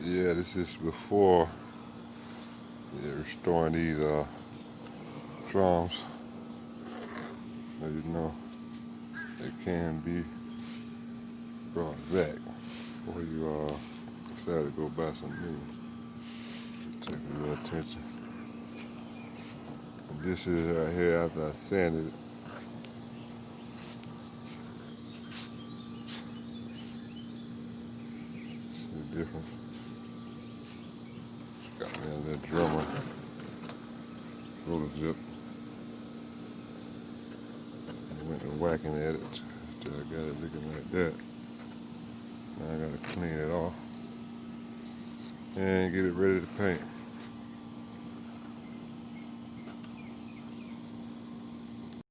Yeah, this is before restoring these drums. As you know, they can be brought back before you decide to go buy some new. Take a little attention. And this is right here after I sanded it. See the difference? Got me a little drummer roller zip. I went and whacking at it till I got it looking like that. Now I gotta clean it off and get it ready to paint.